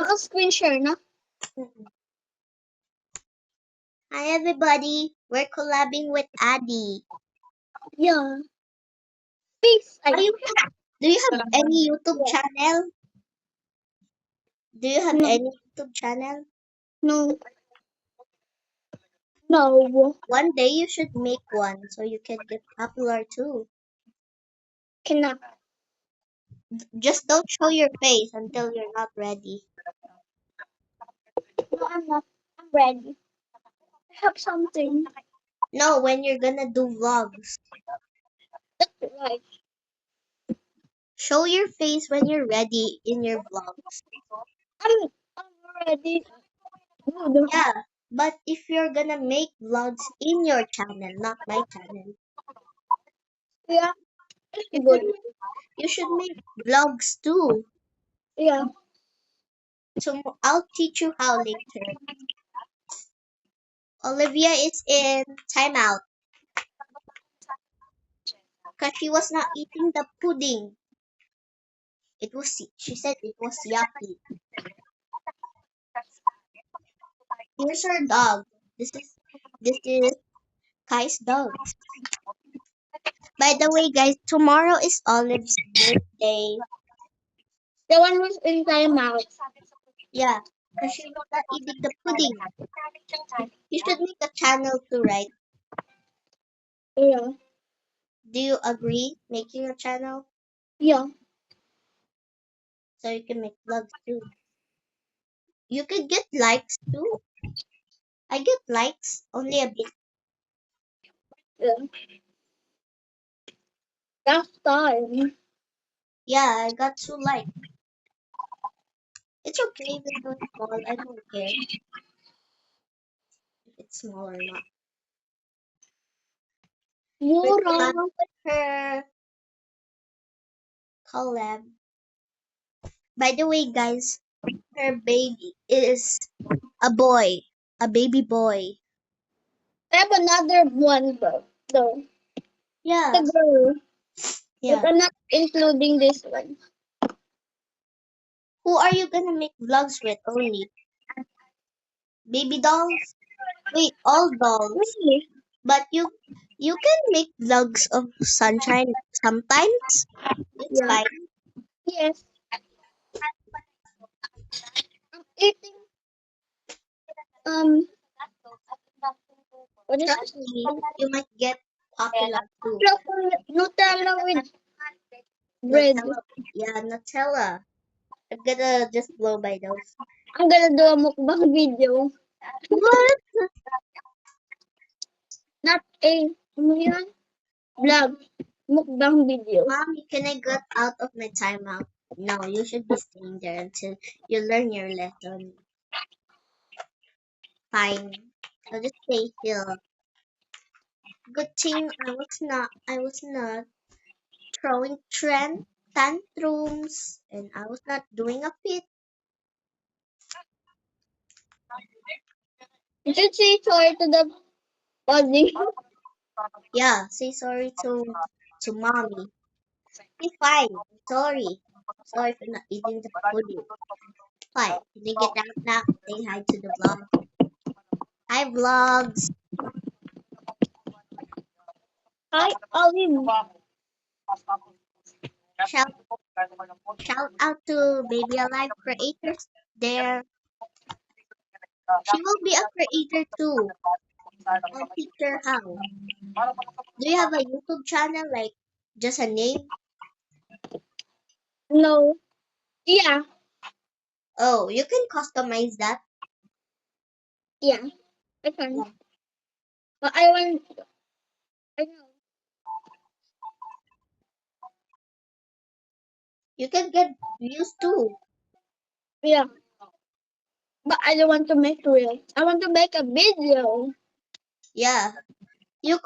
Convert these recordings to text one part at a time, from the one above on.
Naka-screen share na? Hi everybody, we're collabing with Addy. Yeah. Peace. Do you have any YouTube channel? Do you have No. any YouTube channel? No. No. One day you should make one so you can get popular too. Cannot. Just don't show your face until you're not ready. No, I'm not. I'm ready. I have something. No, when you're gonna do vlogs. That's right. Show your face when you're ready in your vlogs. I'm ready. No. Yeah, but if you're gonna make vlogs in your channel, not my channel, Yeah. you Good. you should make vlogs too. Yeah. So I'll teach you how later. Olivia is in timeout because she was not eating the pudding. She said it was yucky. Here's her dog. This is Kai's dog. By the way, guys, tomorrow is Olive's birthday. The one who's in timeout. Yeah, because she was not eating the pudding. You should make a channel too, right? Yeah. Do you agree making a channel Yeah. so you can make vlogs too? You could get likes too. I get likes only a bit. Yeah. Last time. Yeah, I got 2 likes. It's okay even though it's small. I don't care if it's small or not. We're Mura. collab with her. Collab. By the way, guys, her baby is a boy, a baby boy. I have another one though. Yeah, The girl. But yeah. I'm not including this one. Who are you gonna make vlogs with only? Baby dolls? Wait, all dolls. Really? But you can make vlogs of sunshine sometimes. It's Yeah. fine. Yes. I'm eating um what is Trust me, you might get popular too. Nutella with bread. Nutella, yeah, Nutella. I'm gonna just blow by those. I'm gonna do a mukbang video. What? Not a ano yun? Vlog. Mukbang video. Mommy, can I get out of my timeout? No, you should be staying there until you learn your lesson. Fine. I'll just stay here. Good thing I was not throwing tantrums and I was not doing a fit. You should say sorry to the audience. Yeah, say sorry to mommy. Be fine. Sorry. Sorry for not eating the pudding. Fine. Can you get out now? Say hi to the vlog. Hi vlogs. Hi, Olive. Shout shout out to Baby Alive creators there. She will be a creator too. I'll teach her how. Do you have a YouTube channel like just a name? No. Yeah. Oh, you can customize that. Yeah. I can. Yeah. But I want. I know. You can get views too. Yeah. But I don't want to make real. I want to make a video. Yeah. You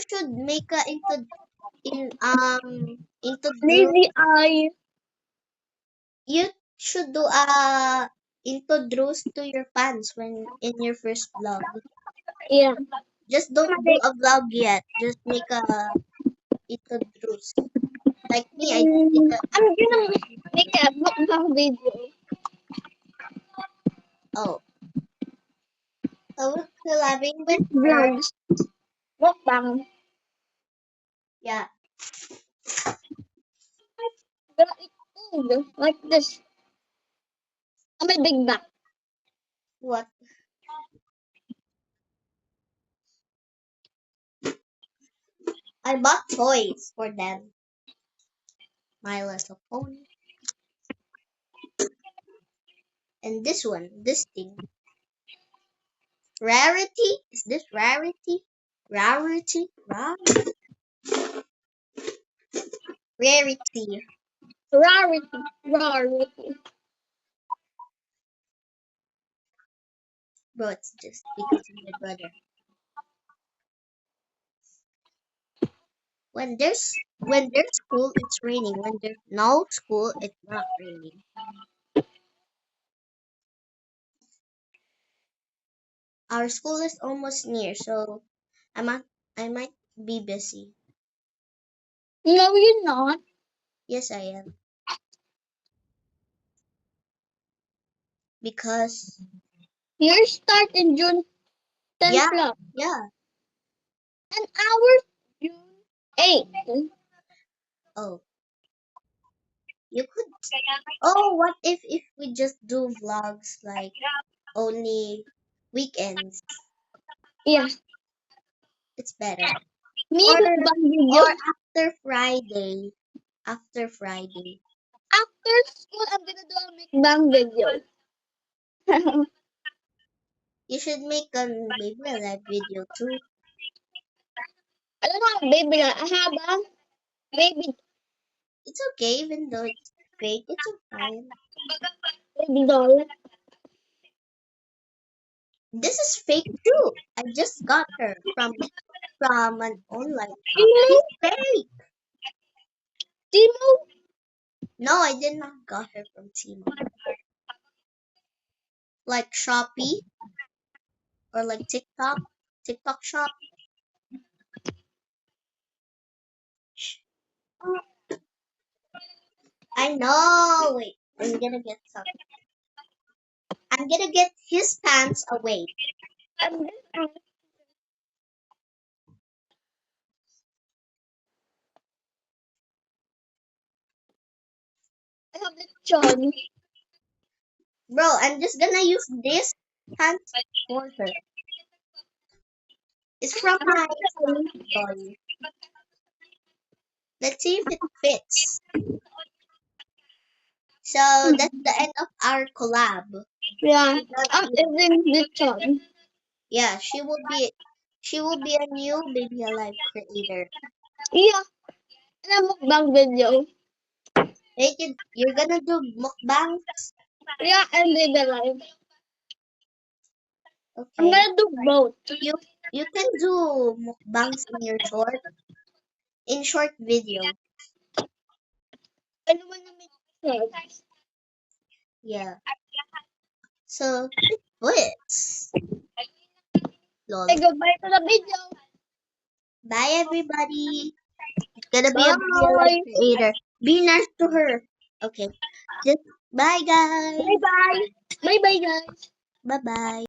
should make a introduce Maybe I. you should do a introduce to your fans when in your first vlog. Yeah. Just don't do a vlog yet. Just make a introduce. Like me, I just did I'm a gonna make a mukbang video. Oh. I was collabing with her. Vlogs. Mukbang. Yeah. Gonna eat food like this. On my big back. What? I bought toys for them. My Little Pony. And this one, this thing. Rarity? Is this Rarity? Rarity? Rarity. Rarity. Rarity. Bro, it's just because of my brother. When there's school, it's raining. When there's no school, it's not raining. Our school is almost near, so I might be busy. No, you're not. Yes, I am. Because You start in June 10 yeah, plus. yeah. And ours June 8. Oh, you could. Oh, what if we just do vlogs like only weekends? Yeah. It's better. Me Or mukbang video. after Friday. After Friday. After school, I'm gonna do a mukbang video. You should make a Baby Alive video too. I don't have baby. I have a baby It's okay, even though it's fake, it's fine. doll. This is fake too. I just got her from an online shop. Timo? She's fake. Timo? No, I did not got her from Timo. Like Shopee or like TikTok shop. I know. Wait, I'm gonna get some. I'm gonna get his pants away. I have lechon. Bro, I'm just gonna use this pants for her. It's from my toy. Let's see if it fits. So that's the end of our collab. Yeah, I'm eating lechon. Yeah, she will be a new Baby Alive creator. Yeah, and a mukbang video. You're gonna do mukbangs? Yeah, and baby life. I'm Okay. gonna do both. You can do mukbangs in short video. I don't wanna make sense. Yeah. So it fits. Lol. Say goodbye to the video. Bye everybody. It's gonna be a Baby Alive Bye. creator. Be nice to her. Okay. Just bye guys. Bye bye. Bye bye guys. Bye bye.